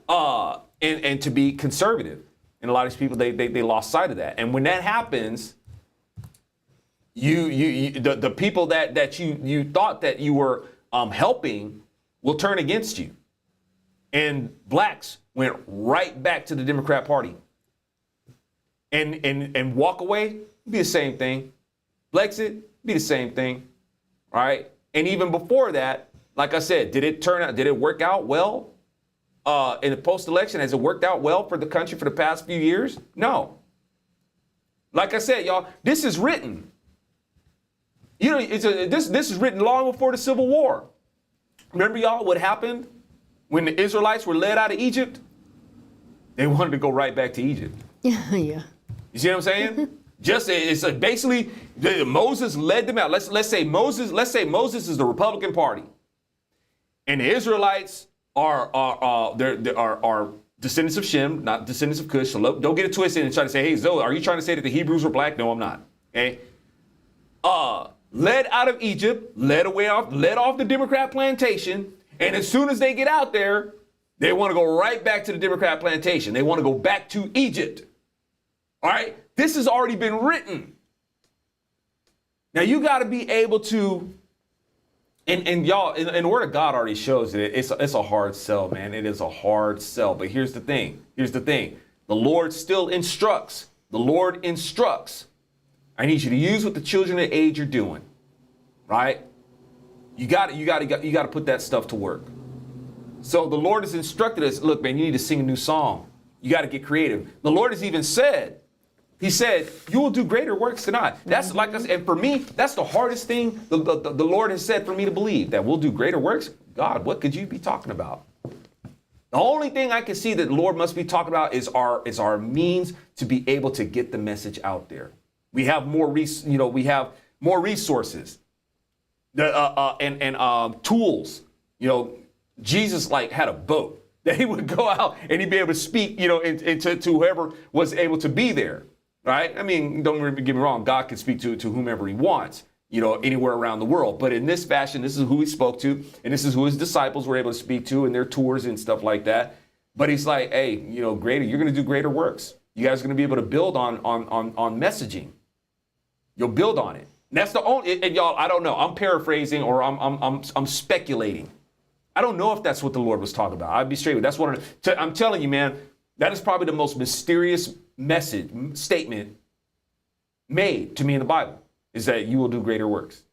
and to be conservative. And a lot of these people, they lost sight of that. And when that happens, the people that you thought that you were helping will turn against you. And blacks went right back to the Democrat Party. And walk away, be the same thing. Brexit, be the same thing. All right. And even before that, like I said, did it work out well in the post-election? Has it worked out well for the country for the past few years? No. Like I said, y'all, this is written. This is written long before the Civil War. Remember, y'all, what happened when the Israelites were led out of Egypt? They wanted to go right back to Egypt. Yeah. You see what I'm saying? It's like basically Moses led them out. Let's say Moses is the Republican Party, and the Israelites are descendants of Shem, not descendants of Cush. So don't get it twisted and try to say, hey, Zoe, are you trying to say that the Hebrews were black? No, I'm not. Okay. Led out of Egypt, led off the Democrat plantation, and as soon as they get out there, they want to go right back to the Democrat plantation. They want to go back to Egypt. All right, this has already been written. Now you got to be able to, and y'all, and the Word of God already shows that it's a hard sell, man. It is a hard sell. But here's the thing. The Lord still instructs. The Lord instructs. I need you to use what the children of age are doing, right? You got to put that stuff to work. So the Lord has instructed us. Look, man, you need to sing a new song. You got to get creative. The Lord has even said. He said, you will do greater works than I. That's like us. And for me, that's the hardest thing the Lord has said for me to believe, that we'll do greater works. God, what could you be talking about? The only thing I can see that the Lord must be talking about is our means to be able to get the message out there. We have more, we have more resources, and tools. Jesus had a boat that he would go out and he'd be able to speak, to whoever was able to be there. Right? I mean, don't get me wrong. God can speak to whomever he wants, anywhere around the world. But in this fashion, this is who he spoke to. And this is who his disciples were able to speak to in their tours and stuff like that. But he's like, hey, greater, you're going to do greater works. You guys are going to be able to build on messaging. You'll build on it. And that's the only, and y'all, I don't know. I'm paraphrasing or I'm speculating. I don't know if that's what the Lord was talking about. I'd be straight with that's what I'm telling you, man. That is probably the most mysterious statement made to me in the Bible, is that you will do greater works.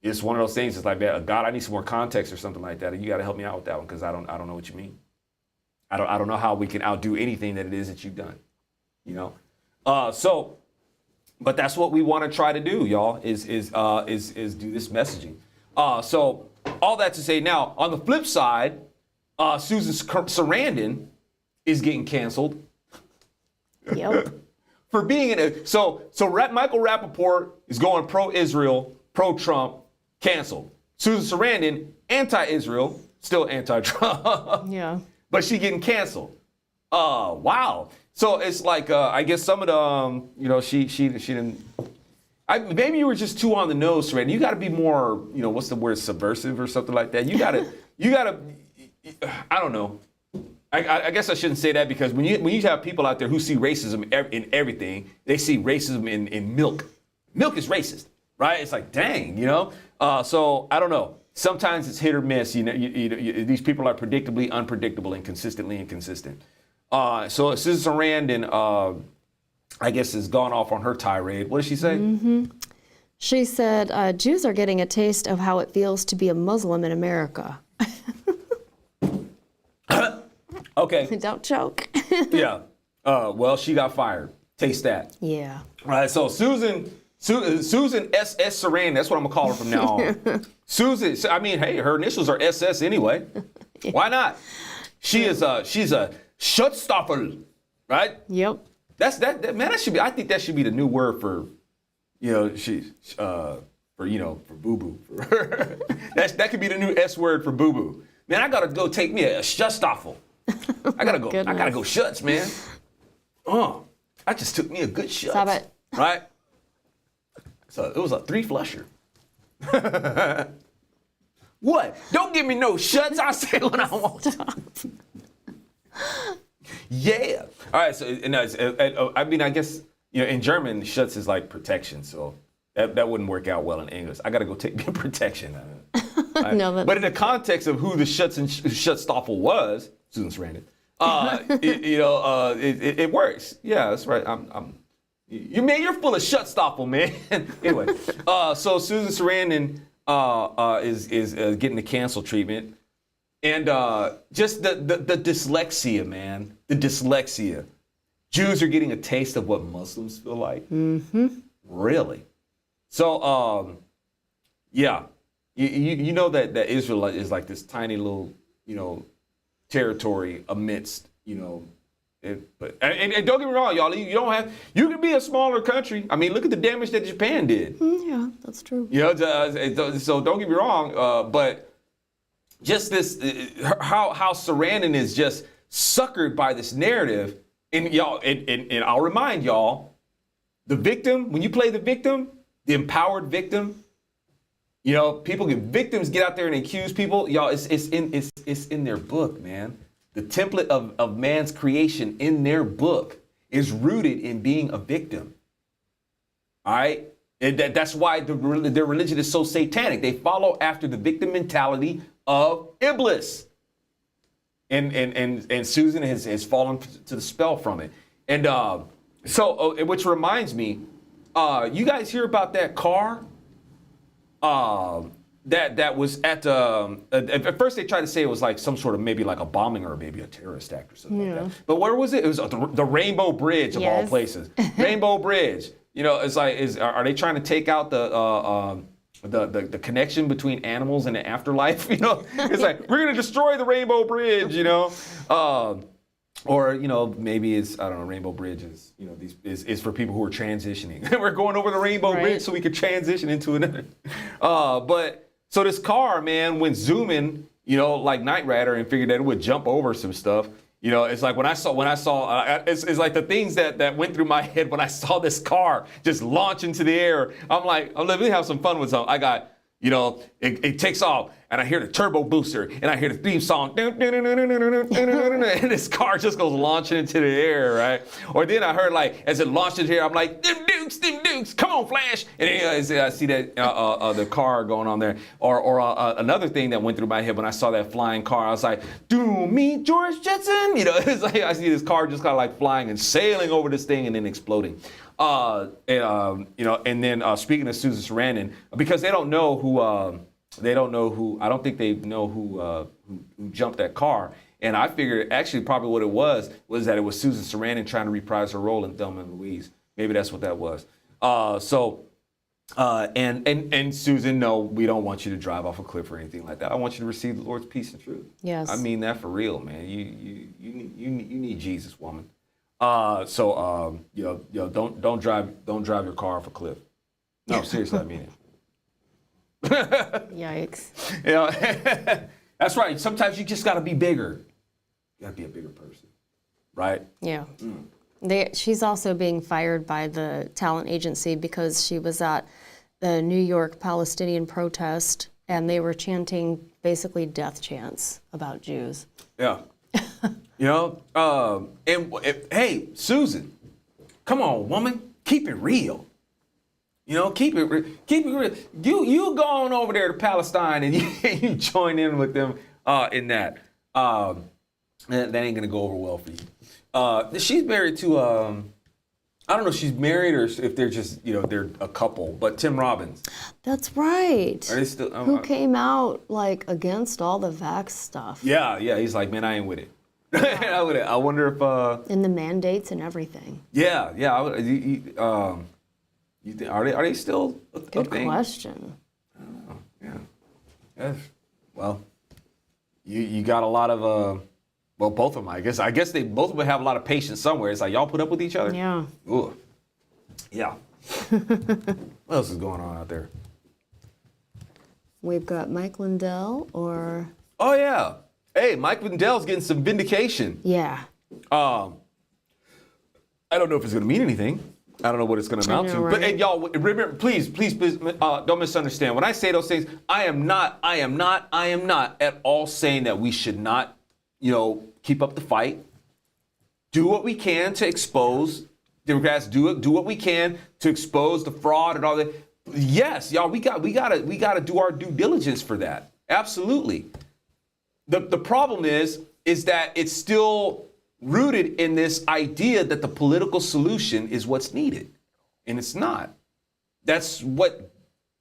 It's one of those things. It's like, God, I need some more context or something like that. And you got to help me out with that one, because I don't know what you mean. I don't know how we can outdo anything that it is that you've done. But that's what we want to try to do, y'all, is do this messaging. So all that to say, now on the flip side, Susan Sarandon is getting canceled. Yep. For being in a Michael Rappaport is going pro-Israel, pro-Trump, canceled. Susan Sarandon, anti-Israel, still anti-Trump. Yeah. But she getting canceled. Wow. So it's like I guess some of the she didn't. Maybe you were just too on the nose, Sarandon. You got to be more, what's the word, subversive or something like that. You got to. I don't know. I guess I shouldn't say that, because when you have people out there who see racism in everything, they see racism in milk. Milk is racist, right? It's like, dang, So I don't know. Sometimes it's hit or miss. These people are predictably unpredictable and consistently inconsistent. So Susan Sarandon, I guess, has gone off on her tirade. What did she say? Mm-hmm. She said, Jews are getting a taste of how it feels to be a Muslim in America. Okay. Don't choke. Yeah. Well, she got fired. Taste that. Yeah. All right. So Susan Susan SS Surandon. That's what I'm gonna call her from now on. Susan. I mean, hey, her initials are SS anyway. Why not? She's a Schutzstaffel, right? Yep. That's that man. That should be. I think that should be the new word for, for boo boo. That could be the new S word for boo boo. Man, I gotta go take me a Schutzstaffel. I gotta go. Goodness. I gotta go Schutz, man. I just took me a good Schutz. Stop it. Right? So it was a 3 flusher. What? Don't give me no Schutz. I say what I want. Yeah. All right. So I mean, I guess in German, Schutz is like protection. So that wouldn't work out well in English. I got to go take me protection. Right? No, but in the context of who the Schutz and Schutzstaffel was, Susan Sarandon, it works. Yeah, that's right. You're full of Schutzstaffel, man. Anyway, so Susan Sarandon is getting the cancel treatment. And just the dyslexia, man. The dyslexia. Jews are getting a taste of what Muslims feel like. Mm-hmm. Really? So, yeah. You know that Israel is like this tiny little, territory amidst, but don't get me wrong, y'all. You can be a smaller country. I mean, look at the damage that Japan did. Yeah, that's true. So don't get me wrong, but just this, how Surandon is just suckered by this narrative, and y'all, and I'll remind y'all, the victim. When you play the victim, the empowered victim, victims get out there and accuse people. Y'all, it's in their book, man. The template of man's creation in their book is rooted in being a victim. All right? And that's why their religion is so satanic. They follow after the victim mentality of Iblis. And Susan has fallen to the spell from it. And which reminds me, you guys hear about that car? That was at first they tried to say it was like some sort of maybe like a bombing or maybe a terrorist act or something like that. But where was it? It was the Rainbow Bridge of all places. Rainbow Bridge. It's like are they trying to take out the connection between animals and the afterlife? It's like we're gonna destroy the Rainbow Bridge. Or maybe it's, I don't know, Rainbow Bridge is is for people who are transitioning. We're going over the Rainbow Bridge so we could transition into another. But so this car, man, went zooming, like Knight Rider, and figured that it would jump over some stuff. It's like when I saw it's like the things that went through my head when I saw this car just launch into the air. I'm like, let me have some fun with something. I got, it takes off, and I hear the turbo booster, and I hear the theme song, and this car just goes launching into the air, right? Or then I heard, like, as it launched into the air, I'm like, them dukes, come on, Flash! And then I see that the car going on there. Or another thing that went through my head when I saw that flying car, I was like, do me, George Jetson! It's like I see this car just kind of like flying and sailing over this thing and then exploding. And then speaking of Susan Sarandon, because they don't know who, I don't think they know who jumped that car. And I figured actually probably what it was that it was Susan Sarandon trying to reprise her role in Thelma and Louise. Maybe that's what that was. And Susan, no, we don't want you to drive off a cliff or anything like that. I want you to receive the Lord's peace and truth. Yes. I mean that for real, man. You need Jesus, woman. Don't drive your car off a cliff. No, seriously, I mean it. Yikes. That's right. Sometimes you just got to be bigger. You got to be a bigger person, right? Yeah. She's also being fired by the talent agency because she was at the New York Palestinian protest and they were chanting basically death chants about Jews. Yeah. Hey, Susan, come on, woman, keep it real. Keep it real. You go on over there to Palestine and you join in with them in that. That ain't gonna go over well for you. She's married to I don't know if she's married or if they're just they're a couple. But Tim Robbins. That's right. Are they still? Who came out like against all the vax stuff? Yeah. He's like, man, I ain't with it. I wonder if and the mandates and everything. Yeah. You think are they still a Good thing? question. Yeah. Well, you got a lot of well, both of them. I guess they both of them have a lot of patience somewhere. It's like y'all put up with each other. Yeah. Ooh. Yeah. What else is going on out there? We've got Mike Lindell or Oh yeah. Hey, Mike Lindell's getting some vindication. yeah. I don't know if it's going to mean anything. I don't know what it's going to amount to. right? But hey, y'all, remember, please, don't misunderstand. When I say those things, I am not at all saying that we should not, keep up the fight. Do what we can to expose Democrats. Do what we can to expose the fraud and all that. Yes, y'all, we gotta do our due diligence for that. Absolutely. The problem is that it's still rooted in this idea that the political solution is what's needed. And it's not. That's what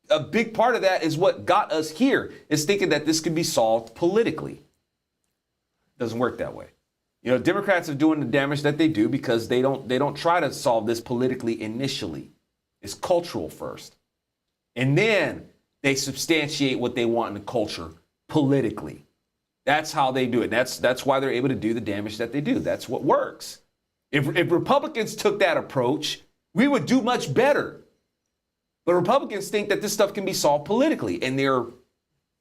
a big part of that is what got us here, is thinking that this could be solved politically. Doesn't work that way. Democrats are doing the damage that they do because they don't try to solve this politically initially. It's cultural first. And then they substantiate what they want in the culture politically. That's how they do it. That's why they're able to do the damage that they do. That's what works. If Republicans took that approach, we would do much better. But Republicans think that this stuff can be solved politically, and they're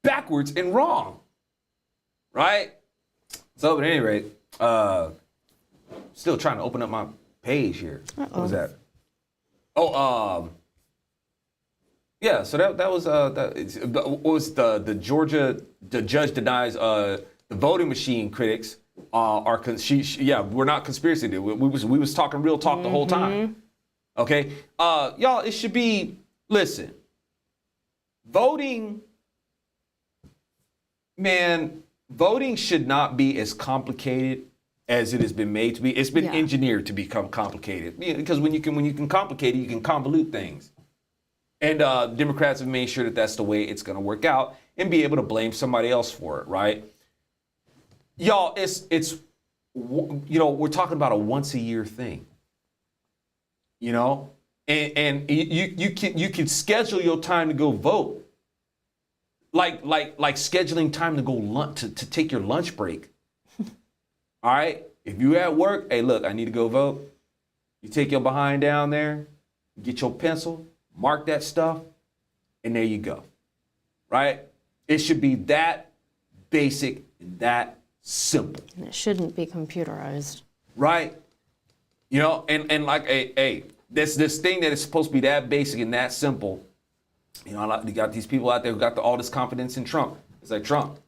backwards and wrong. Right? So, at any rate, still trying to open up my page here. What was that? Yeah, so that was what was the Georgia, the judge denies the voting machine critics are we're not conspiracy theory. We was talking real talk the whole time. Okay, y'all, it should be, listen, voting should not be as complicated as it has been made to be. It's been engineered to become complicated, because when you can complicate it, you can convolute things. And Democrats have made sure that that's the way it's going to work out and be able to blame somebody else for it, right? Y'all, it's we're talking about a once a year thing, and you can schedule your time to go vote, like scheduling time to go to take your lunch break. All right, if you at work, hey, look, I need to go vote. You take your behind down there, get your pencil. Mark that stuff, and there you go, right? It should be that basic and that simple. And it shouldn't be computerized. Right? And like, hey, this thing that is supposed to be that basic and that simple, you got these people out there who got all this confidence in Trump. It's like, Trump,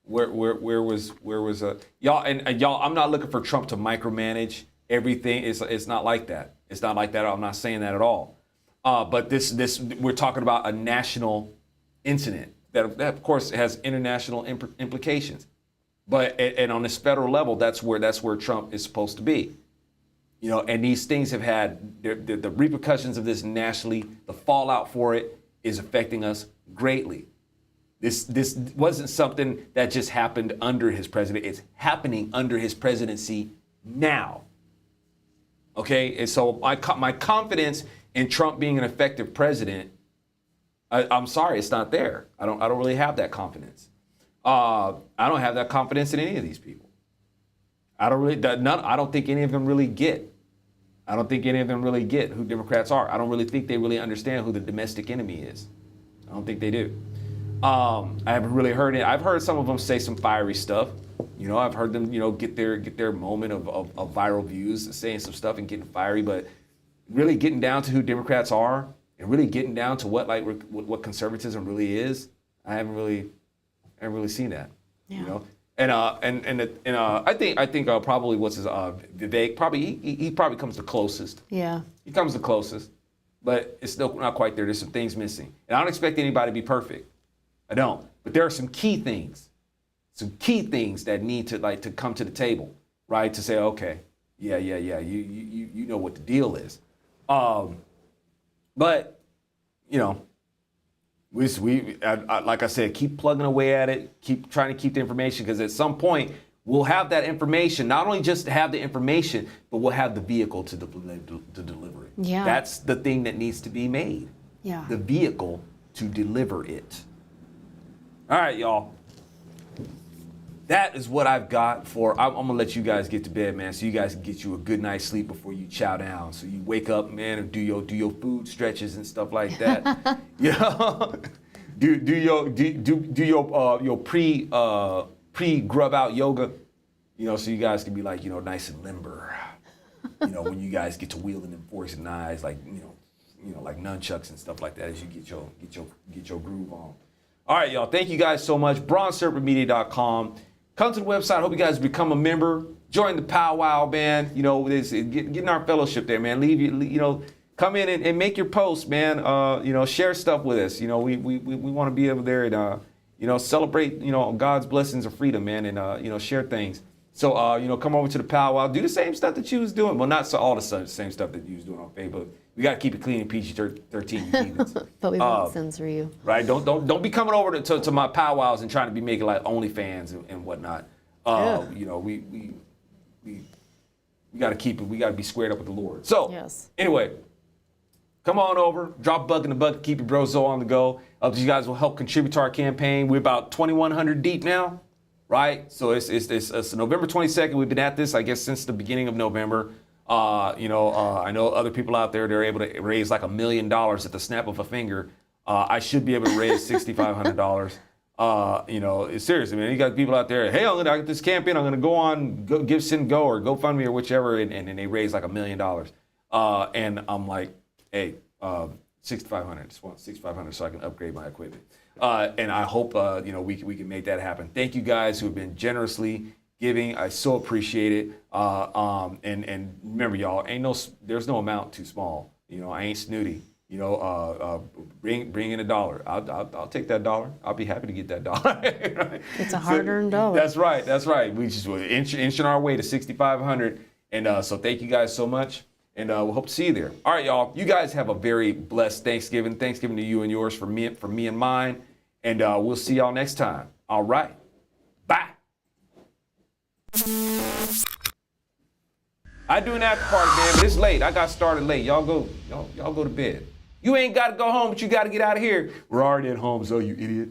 where was y'all, and y'all, I'm not looking for Trump to micromanage everything. It's not like that. It's not like that. I'm not saying that at all. But this we're talking about a national incident that of course has international implications. But and on this federal level, that's where Trump is supposed to be. And these things have had the repercussions of this nationally. The fallout for it is affecting us greatly. This wasn't something that just happened under his presidency. It's happening under his presidency now. Okay, and so my confidence in Trump being an effective president, I'm sorry, it's not there. I don't really have that confidence. I don't have that confidence in any of these people. I don't think any of them really get. I don't think any of them really get who Democrats are. I don't really think they really understand who the domestic enemy is. I don't think they do. I haven't really heard it. I've heard some of them say some fiery stuff. I've heard them, get their moment of viral views, saying some stuff and getting fiery, but really getting down to who Democrats are and really getting down to what conservatism really is, I haven't really seen that. Yeah. And I think probably what's his Vivek, probably he probably comes the closest. Yeah. He comes the closest, but it's still not quite there. There's some things missing, and I don't expect anybody to be perfect. I don't, but there are some key things that need to come to the table, right? To say, okay, yeah, you know what the deal is. But we like I said, keep plugging away at it, keep trying to keep the information, because at some point we'll have that information. Not only just to have the information, but we'll have the vehicle to deliver it. Yeah. That's the thing that needs to be made. Yeah. The vehicle to deliver it. All right, y'all. That is what I've got for. I'm gonna let you guys get to bed, man, so you guys can get you a good night's sleep before you chow down. So you wake up, man, and do your food stretches and stuff like that. Yeah. do your pre grub out yoga. You know, so you guys can be like, you know, nice and limber. You know, when you guys get to wielding them forks and knives, like you know, like nunchucks and stuff like that, as you get your groove on. All right, y'all. Thank you guys so much. BronzeSerpentMedia.com. Come to the website. Hope you guys become a member. Join the powwow, man. You know, get in our fellowship there, man. Come in and make your post, man. You know, share stuff with us. You know, we want to be able there and you know, celebrate, you know, God's blessings of freedom, man, and you know, share things. So you know, come over to the powwow. Do the same stuff that you was doing. Well, not all the same stuff that you was doing on Facebook. We got to keep it clean and PG-13. But we won't censor you. Right? Don't be coming over to my powwows and trying to be making like OnlyFans and whatnot. You know, we got to keep it. We got to be squared up with the Lord. So anyway, come on over. Drop a buck in the bucket. Keep your bro Zo on the go. You guys will help contribute to our campaign. We're about 2,100 deep now, right? So it's November 22nd. We've been at this, I guess, since the beginning of November. You know, I know other people out there, they're able to raise like $1 million at the snap of a finger. I should be able to raise $6,500. You know, seriously, man, you got people out there, hey, I got this campaign, I'm going to go on GiveSendGo or GoFundMe or whichever, and they raise like $1 million. And I'm like, hey, $6,500, just want $6,500 so I can upgrade my equipment. And I hope, you know, we can make that happen. Thank you guys who have been generously giving. I so appreciate it. And remember, y'all, there's no amount too small. You know, I ain't snooty. You know, bring in $1. I'll take that $1. I'll be happy to get that $1. It's a hard-earned dollar. That's right. That's right. We just were inching our way to 6,500. And so thank you guys so much. And we'll hope to see you there. All right, y'all. You guys have a very blessed Thanksgiving. Thanksgiving to you and yours, for me and mine. And we'll see y'all next time. All right. Bye. I do an after party, man, but it's late. I got started late. Y'all go to bed. You ain't got to go home, but you got to get out of here. We're already at home, so you idiot.